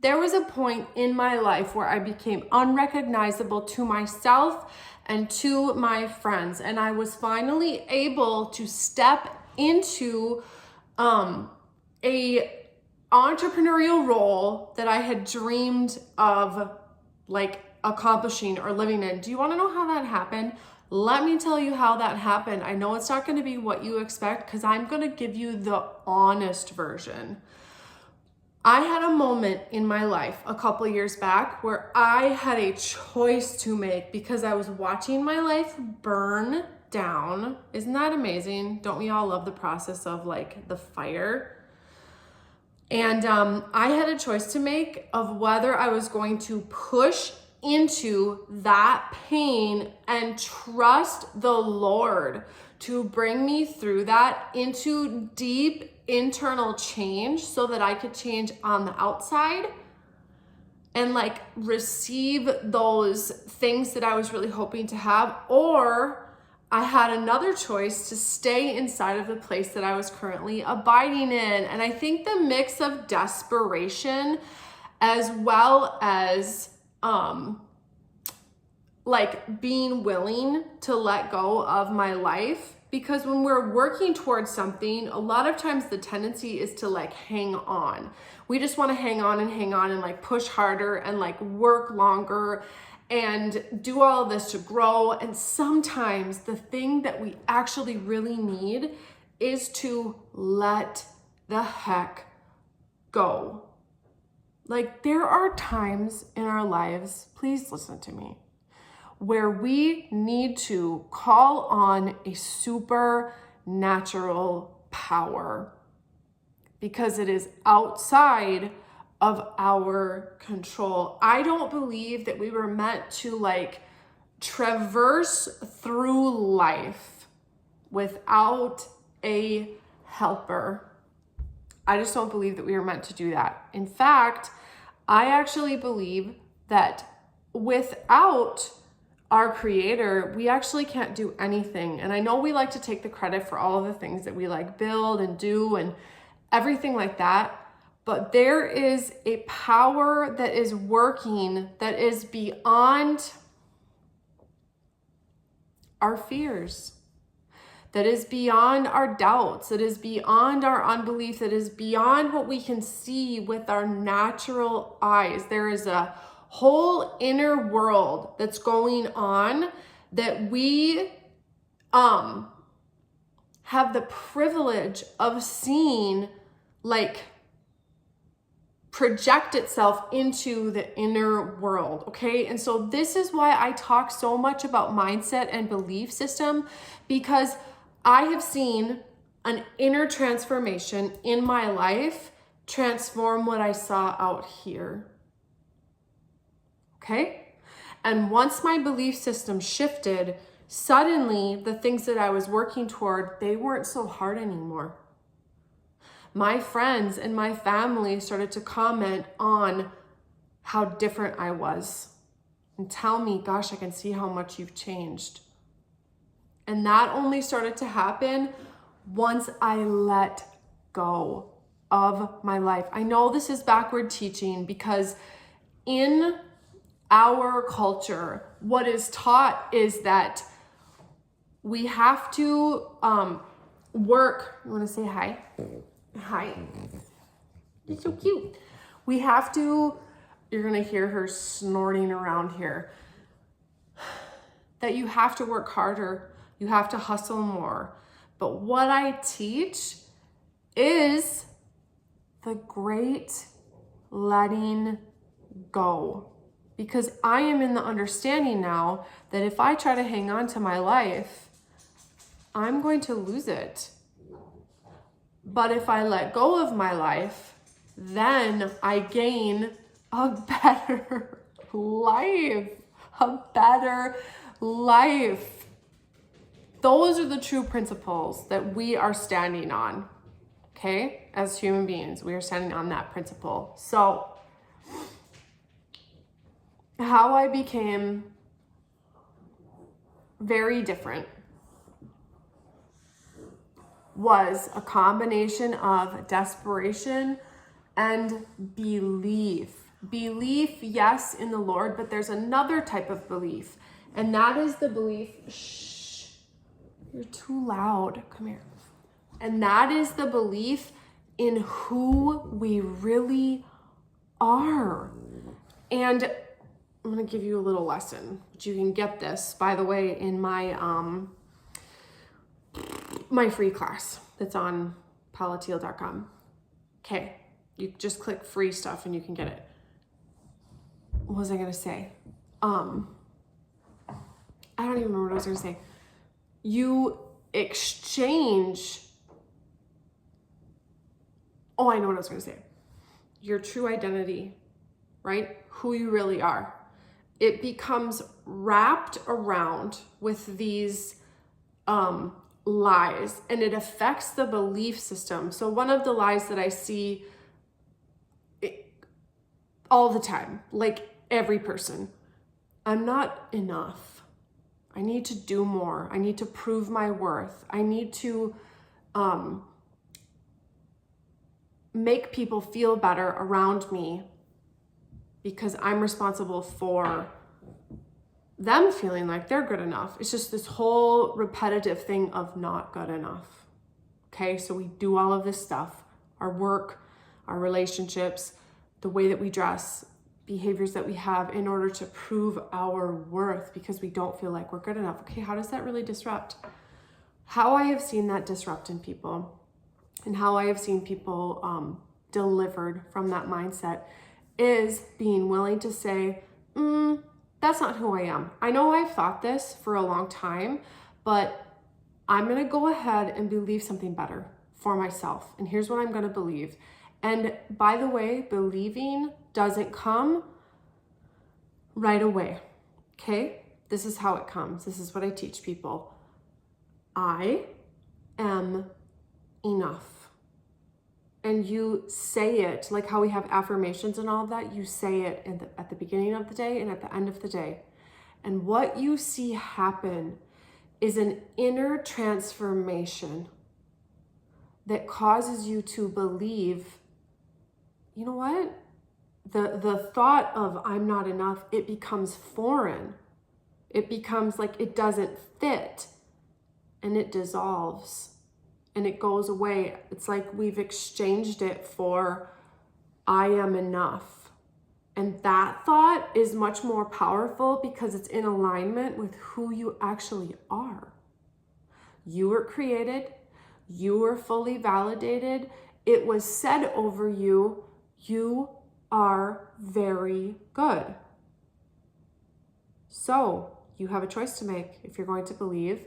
There was a point in my life where I became unrecognizable to myself and to my friends. And I was finally able to step into a entrepreneurial role that I had dreamed of like accomplishing or living in. Do you want to know how that happened? Let me tell you how that happened. I know it's not going to be what you expect because I'm going to give you the honest version. I had a moment in my life a couple years back where I had a choice to make because I was watching my life burn down. Isn't that amazing? Don't we all love the process of like the fire? And I had a choice to make of whether I was going to push into that pain and trust the Lord to bring me through that into deep internal change so that I could change on the outside and like receive those things that I was really hoping to have, or I had another choice to stay inside of the place that I was currently abiding in. And I think the mix of desperation as well as like being willing to let go of my life, because when we're working towards something, a lot of times the tendency is to like hang on. We just want to hang on and like push harder and like work longer and do all of this to grow. And sometimes the thing that we actually really need is to let the heck go. Like there are times in our lives, please listen to me, where we need to call on a supernatural power because it is outside of our control. I don't believe that we were meant to like traverse through life without a helper. I just don't believe that we were meant to do that. In fact, I actually believe that without our creator, we actually can't do anything. And I know we like to take the credit for all of the things that we like build and do and everything like that. But there is a power that is working that is beyond our fears, that is beyond our doubts, that is beyond our unbelief, that is beyond what we can see with our natural eyes. There is a whole inner world that's going on that we have the privilege of seeing like project itself into the inner world, okay? And so this is why I talk so much about mindset and belief system, because I have seen an inner transformation in my life transform what I saw out here. Okay? And once my belief system shifted, suddenly the things that I was working toward, they weren't so hard anymore. My friends and my family started to comment on how different I was and tell me, gosh, I can see how much you've changed. And that only started to happen once I let go of my life. I know this is backward teaching because in our culture, what is taught is that we have to work. You want to say hi? Hi. You're so cute. We have to, you're going to hear her snorting around here, that you have to work harder. You have to hustle more. But what I teach is the great letting go. Because I am in the understanding now that if I try to hang on to my life, I'm going to lose it. But if I let go of my life, then I gain a better life. A better life. Those are the true principles that we are standing on. Okay? As human beings, we are standing on that principle. So, how I became very different was a combination of desperation and belief. Belief, yes, in the Lord, but there's another type of belief, and that is the belief, shh, you're too loud, come here. And that is the belief in who we really are. And I'm going to give you a little lesson, but you can get this, by the way, in my my free class that's on paulateal.com. Okay, you just click free stuff and you can get it. What was I going to say? I don't even remember what I was going to say. You exchange. Oh, I know what I was going to say. Your true identity, right? Who you really are. It becomes wrapped around with these lies, and it affects the belief system. So one of the lies that I see all the time, like every person, I'm not enough. I need to do more. I need to prove my worth. I need to make people feel better around me because I'm responsible for them feeling like they're good enough. It's just this whole repetitive thing of not good enough. Okay, so we do all of this stuff, our work, our relationships, the way that we dress, behaviors that we have in order to prove our worth because we don't feel like we're good enough. Okay, how does that really disrupt? How I have seen that disrupt in people and how I have seen people delivered from that mindset is being willing to say, that's not who I am. I know I've thought this for a long time, but I'm going to go ahead and believe something better for myself. And here's what I'm going to believe. And by the way, believing doesn't come right away. Okay? This is how it comes. This is what I teach people. I am enough. And you say it, like how we have affirmations and all of that, you say it at the beginning of the day and at the end of the day. And what you see happen is an inner transformation that causes you to believe, you know what? The thought of I'm not enough, it becomes foreign. It becomes like it doesn't fit and it dissolves. And it goes away. It's like we've exchanged it for I am enough. And that thought is much more powerful because it's in alignment with who you actually are. You were created. You were fully validated. It was said over you, you are very good. So you have a choice to make if you're going to believe,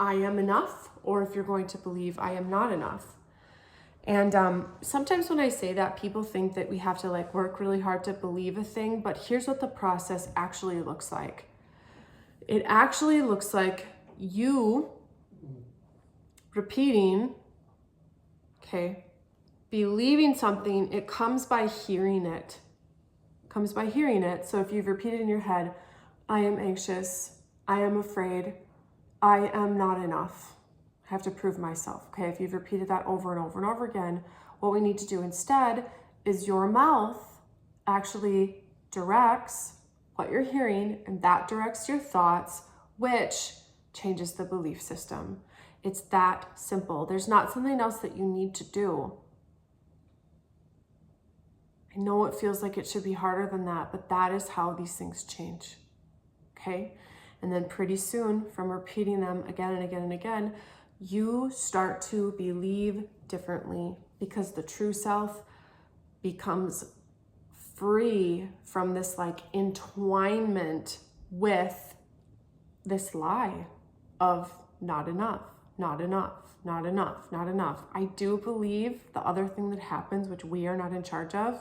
I am enough, or if you're going to believe I am not enough. And sometimes when I say that, people think that we have to like work really hard to believe a thing, but here's what the process actually looks like. It actually looks like you repeating, okay, believing something. It comes by hearing it. So if you've repeated in your head, I am anxious, I am afraid, I am not enough. I have to prove myself. Okay, if you've repeated that over and over and over again, what we need to do instead is your mouth actually directs what you're hearing, and that directs your thoughts, which changes the belief system. It's that simple. There's not something else that you need to do. I know it feels like it should be harder than that, but that is how these things change. Okay? And then pretty soon, from repeating them again and again and again, you start to believe differently because the true self becomes free from this like entwinement with this lie of not enough, not enough, not enough, not enough. I do believe the other thing that happens, which we are not in charge of,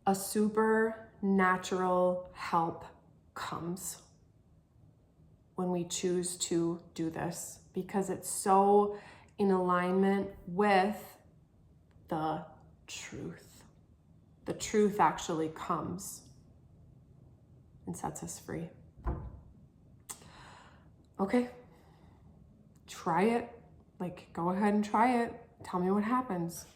a supernatural help comes when we choose to do this because it's so in alignment with the truth. The truth actually comes and sets us free. Okay, try it. Like, go ahead and try it. Tell me what happens.